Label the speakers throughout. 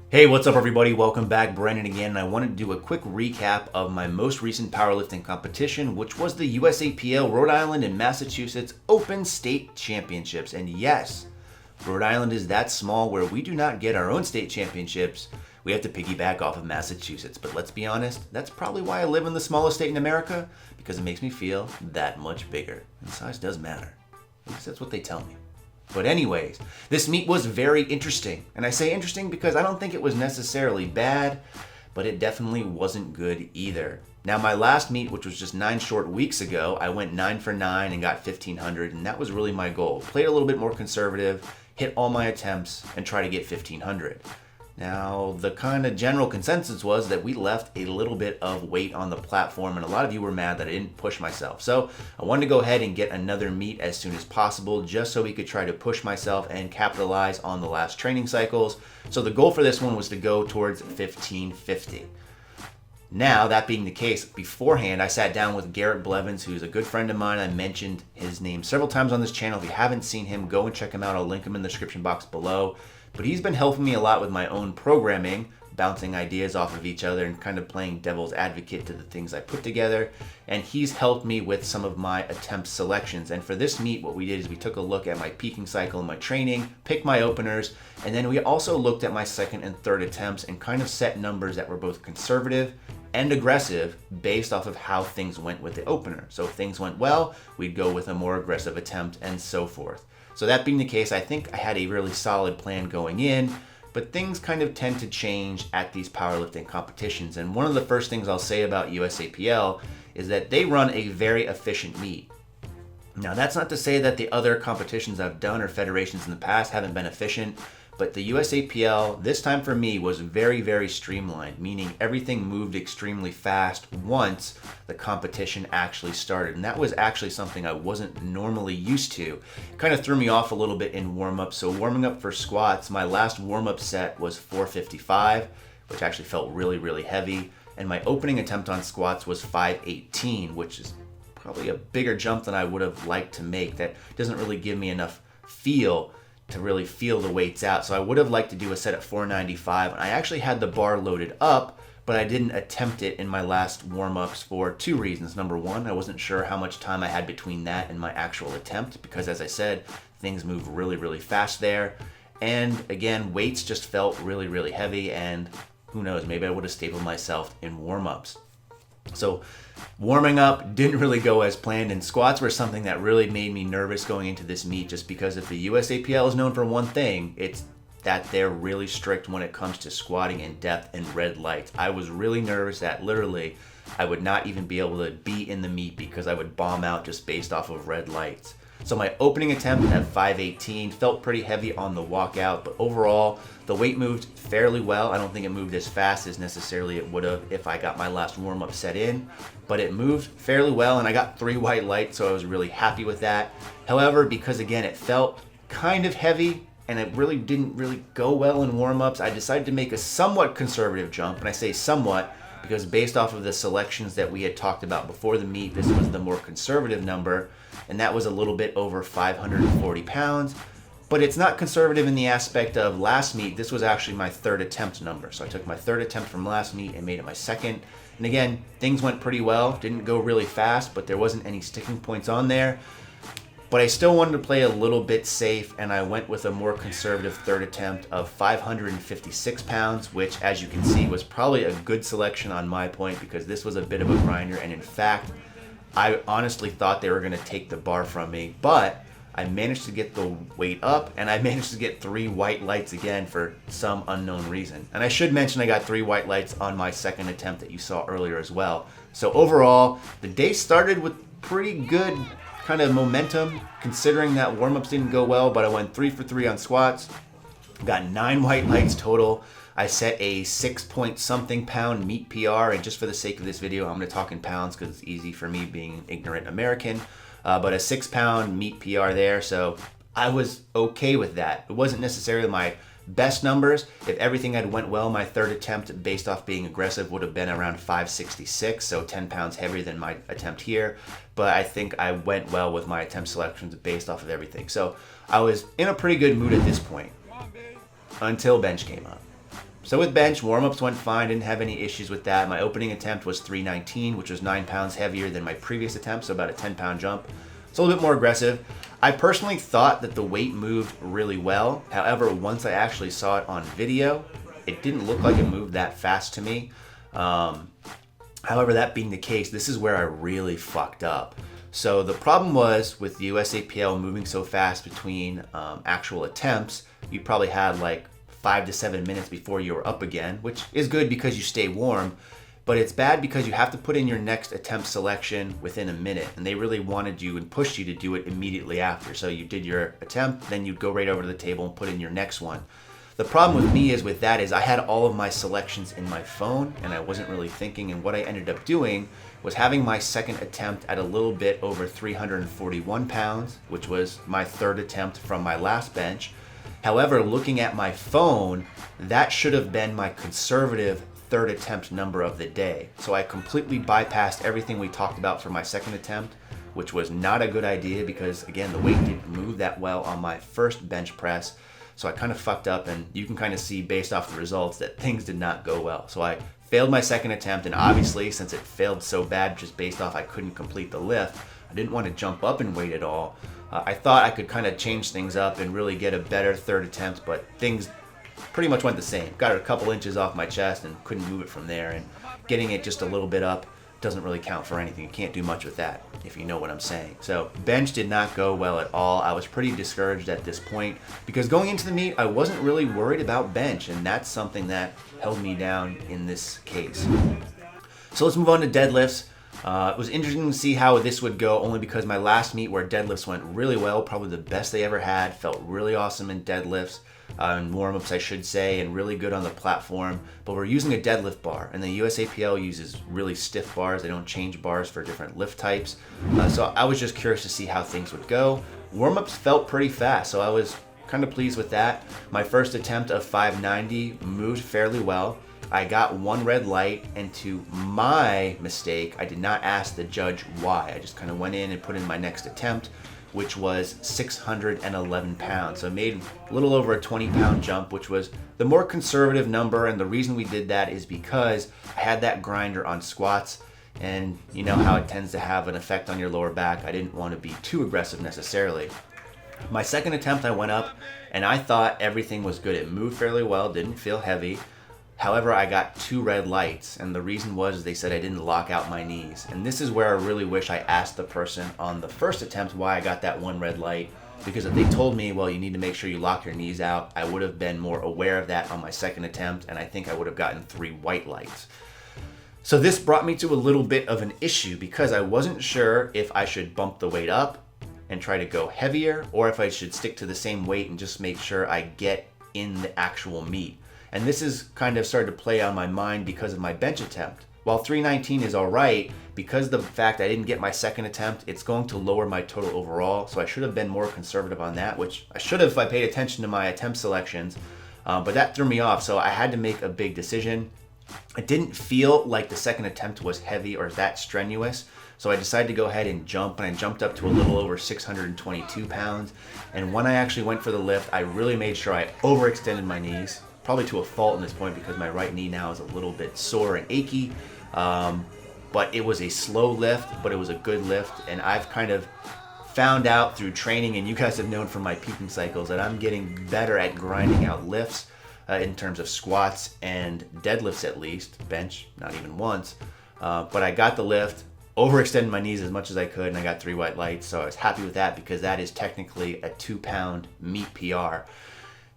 Speaker 1: Hey, what's up everybody? Welcome back. Brennan again, and I wanted to do a quick recap of my most recent powerlifting competition, which was the USAPL Rhode Island and Massachusetts Open State Championships. And yes, Rhode Island is that small where we do not get our own state championships. We have to piggyback off of Massachusetts. But let's be honest, that's probably why I live in the smallest state in America, because it makes me feel that much bigger. And size does matter. At least that's what they tell me. But anyways, this meet was very interesting. And I say interesting because I don't think it was necessarily bad, but it definitely wasn't good either. Now my last meet, which was just 9 short weeks ago, I went 9 for 9 and got 1,500, and that was really my goal. Played a little bit more conservative, hit all my attempts, and try to get 1,500. Now, the kind of general consensus was that we left a little bit of weight on the platform, and a lot of you were mad that I didn't push myself. So I wanted to go ahead and get another meet as soon as possible, just so we could try to push myself and capitalize on the last training cycles. So the goal for this one was to go towards 1,550. Now, that being the case, beforehand, I sat down with Garrett Blevins, who's a good friend of mine. I mentioned his name several times on this channel. If you haven't seen him, go and check him out. I'll link him in the description box below. But he's been helping me a lot with my own programming, bouncing ideas off of each other and kind of playing devil's advocate to the things I put together. And he's helped me with some of my attempt selections. And for this meet, what we did is we took a look at my peaking cycle and my training, picked my openers, and then we also looked at my second and third attempts and kind of set numbers that were both conservative and aggressive based off of how things went with the opener. So if things went well, we'd go with a more aggressive attempt and so forth. So that being the case, I think I had a really solid plan going in, but things kind of tend to change at these powerlifting competitions. And one of the first things I'll say about USAPL is that they run a very efficient meet. Now, that's not to say that the other competitions I've done or federations in the past haven't been efficient, but the USAPL, this time for me, was very, very streamlined, meaning everything moved extremely fast once the competition actually started. And that was actually something I wasn't normally used to. It kind of threw me off a little bit in warm-up. So warming up for squats, my last warm-up set was 455, which actually felt really, really heavy. And my opening attempt on squats was 518, which is probably a bigger jump than I would have liked to make. That doesn't really give me enough feel to really feel the weights out. So I would have liked to do a set at 495. And I actually had the bar loaded up, but I didn't attempt it in my last warm-ups for 2 reasons. Number one, I wasn't sure how much time I had between that and my actual attempt, because as I said, things move really, really fast there. And again, weights just felt really, really heavy, and who knows, maybe I would have stapled myself in warm-ups. So warming up didn't really go as planned, and squats were something that really made me nervous going into this meet, just because if the USAPL is known for one thing, it's that they're really strict when it comes to squatting in depth and red lights. I was really nervous that literally I would not even be able to be in the meet because I would bomb out just based off of red lights. So my opening attempt at 518 felt pretty heavy on the walkout, but overall the weight moved fairly well. I don't think it moved as fast as necessarily it would have if I got my last warm-up set in, but it moved fairly well, and I got 3 white lights, so I was really happy with that. However, because again it felt kind of heavy and it really didn't really go well in warm-ups, I decided to make a somewhat conservative jump, and I say somewhat because based off of the selections that we had talked about before the meet, this was the more conservative number, and that was a little bit over 540 pounds. But it's not conservative in the aspect of last meet. This was actually my 3rd attempt number. So I took my 3rd attempt from last meet and made it my 2nd. And again, things went pretty well. Didn't go really fast, but there wasn't any sticking points on there. But I still wanted to play a little bit safe, and I went with a more conservative 3rd attempt of 556 pounds, which, as you can see, was probably a good selection on my point, because this was a bit of a grinder, and in fact, I honestly thought they were going to take the bar from me, but I managed to get the weight up, and I managed to get 3 white lights again for some unknown reason. And I should mention I got 3 white lights on my 2nd attempt that you saw earlier as well. So overall, the day started with pretty good kind of momentum, considering that warm-ups didn't go well, but I went 3 for 3 on squats, got 9 white lights total. I set a 6-point-something pound meet PR, and just for the sake of this video, I'm going to talk in pounds because it's easy for me being an ignorant American, but a 6-pound meet PR there, so I was okay with that. It wasn't necessarily my best numbers. If everything had went well, my 3rd attempt, based off being aggressive, would have been around 566, so 10 pounds heavier than my attempt here, but I think I went well with my attempt selections based off of everything. So I was in a pretty good mood at this point, until bench came up. So with bench, warm-ups went fine, didn't have any issues with that. My opening attempt was 319, which was 9 pounds heavier than my previous attempt, so about a 10-pound jump. It's a little bit more aggressive. I personally thought that the weight moved really well. However, once I actually saw it on video, it didn't look like it moved that fast to me. However, that being the case, this is where I really fucked up. So the problem was with the USAPL moving so fast between actual attempts, you probably had like 5 to 7 minutes before you were up again, which is good because you stay warm, but it's bad because you have to put in your next attempt selection within a minute, and they really wanted you and pushed you to do it immediately after. So you did your attempt, then you'd go right over to the table and put in your next one. The problem with me is I had all of my selections in my phone and I wasn't really thinking, and what I ended up doing was having my second attempt at a little bit over 341 pounds, which was my third attempt from my last bench. However, looking at my phone, that should have been my conservative third attempt number of the day. So I completely bypassed everything we talked about for my second attempt, which was not a good idea because, again, the weight didn't move that well on my first bench press. So I kind of fucked up, and you can kind of see based off the results that things did not go well. So I failed my second attempt, and obviously since it failed so bad just based off I couldn't complete the lift, I didn't want to jump up in weight at all. I thought I could kind of change things up and really get a better third attempt, but things pretty much went the same. Got it a couple inches off my chest and couldn't move it from there, and getting it just a little bit up doesn't really count for anything. You can't do much with that, if you know what I'm saying. So bench did not go well at all. I was pretty discouraged at this point because going into the meet, I wasn't really worried about bench, and that's something that held me down in this case. So let's move on to deadlifts. It was interesting to see how this would go, only because my last meet where deadlifts went really well, probably the best they ever had, felt really awesome in deadlifts. And warm-ups, I should say, and really good on the platform. But we're using a deadlift bar, and the USAPL uses really stiff bars. They don't change bars for different lift types. So I was just curious to see how things would go. Warm-ups felt pretty fast, so I was kind of pleased with that. My first attempt of 590 moved fairly well. I got one red light, and to my mistake, I did not ask the judge why. I just kind of went in and put in my next attempt, which was 611 pounds. So I made a little over a 20-pound jump, which was the more conservative number. And the reason we did that is because I had that grinder on squats, and you know how it tends to have an effect on your lower back. I didn't want to be too aggressive necessarily. My second attempt, I went up, and I thought everything was good. It moved fairly well, didn't feel heavy. However, I got 2 red lights, and the reason was they said I didn't lock out my knees. And this is where I really wish I asked the person on the first attempt why I got that 1 red light, because if they told me, well, you need to make sure you lock your knees out, I would have been more aware of that on my second attempt, and I think I would have gotten 3 white lights. So this brought me to a little bit of an issue because I wasn't sure if I should bump the weight up and try to go heavier, or if I should stick to the same weight and just make sure I get in the actual meet. And this is kind of started to play on my mind because of my bench attempt. While 319 is all right, because of the fact I didn't get my second attempt, it's going to lower my total overall. So I should have been more conservative on that, which I should have if I paid attention to my attempt selections. But that threw me off, so I had to make a big decision. It didn't feel like the second attempt was heavy or that strenuous. So I decided to go ahead and jump, and I jumped up to a little over 622 pounds. And when I actually went for the lift, I really made sure I overextended my knees. Probably to a fault in this point because my right knee now is a little bit sore and achy. But it was a slow lift, but it was a good lift. And I've kind of found out through training, and you guys have known from my peaking cycles, that I'm getting better at grinding out lifts in terms of squats and deadlifts at least. Bench, not even once. But I got the lift, overextended my knees as much as I could, and I got 3 white lights. So I was happy with that because that is technically a 2-pound meet PR.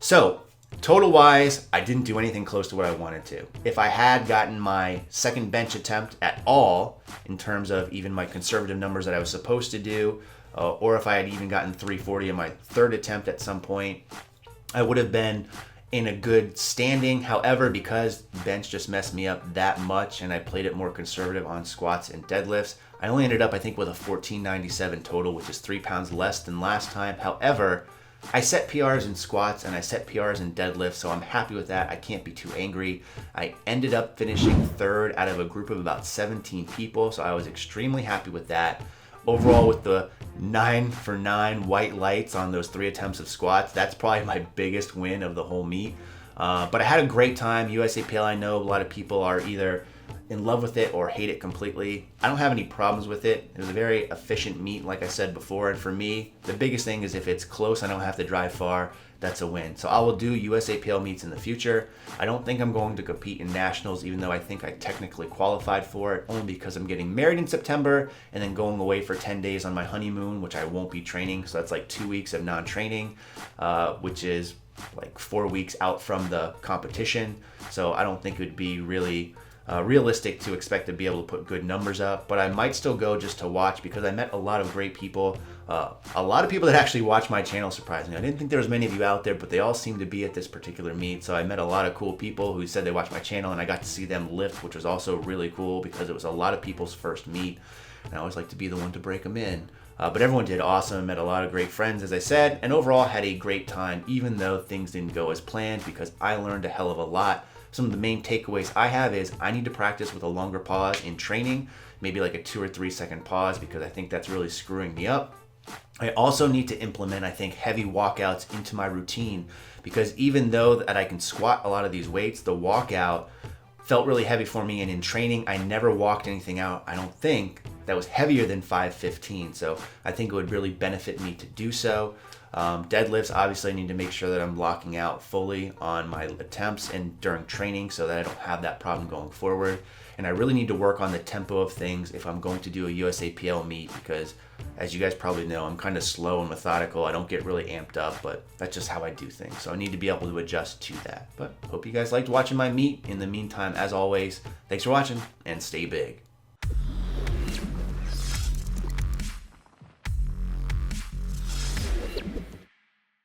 Speaker 1: So total wise, I didn't do anything close to what I wanted to. If I had gotten my second bench attempt at all, in terms of even my conservative numbers that I was supposed to do, or if I had even gotten 340 in my third attempt at some point, I would have been in a good standing. However, because bench just messed me up that much and I played it more conservative on squats and deadlifts, I only ended up, I think, with a 1497 total, which is 3 pounds less than last time. However, I set PRs in squats and I set PRs in deadlifts, so I'm happy with that. I can't be too angry. I ended up finishing third out of a group of about 17 people, so I was extremely happy with that. Overall, with the 9 for 9 white lights on those 3 attempts of squats, that's probably my biggest win of the whole meet. But I had a great time. USAPL, I know a lot of people are either in love with it or hate it completely. I don't have any problems with it. It was a very efficient meet, like I said before. And for me, the biggest thing is if it's close, I don't have to drive far. That's a win. So I will do USAPL meets in the future. I don't think I'm going to compete in nationals, even though I think I technically qualified for it, only because I'm getting married in September and then going away for 10 days on my honeymoon, which I won't be training. So that's like 2 weeks of non-training, which is like 4 weeks out from the competition. So I don't think it would be really realistic to expect to be able to put good numbers up, but I might still go just to watch because I met a lot of great people. A lot of people that actually watch my channel, surprisingly. I didn't think there was many of you out there, but they all seem to be at this particular meet. So I met a lot of cool people who said they watch my channel, and I got to see them lift, which was also really cool because it was a lot of people's first meet. And I always like to be the one to break them in. But everyone did awesome, met a lot of great friends, as I said, and overall had a great time, even though things didn't go as planned, because I learned a hell of a lot. Some of the main takeaways I have is I need to practice with a longer pause in training, maybe like a 2 or 3 second pause, because I think that's really screwing me up. I also need to implement, I think, heavy walkouts into my routine, because even though that I can squat a lot of these weights, the walkout felt really heavy for me, and in training I never walked anything out, I don't think, that was heavier than 515. So I think it would really benefit me to do so. Deadlifts, obviously I need to make sure that I'm locking out fully on my attempts and during training so that I don't have that problem going forward. And I really need to work on the tempo of things if I'm going to do a USAPL meet, because as you guys probably know, I'm kind of slow and methodical. I don't get really amped up, but that's just how I do things. So I need to be able to adjust to that. But hope you guys liked watching my meet. In the meantime, as always, thanks for watching and stay big.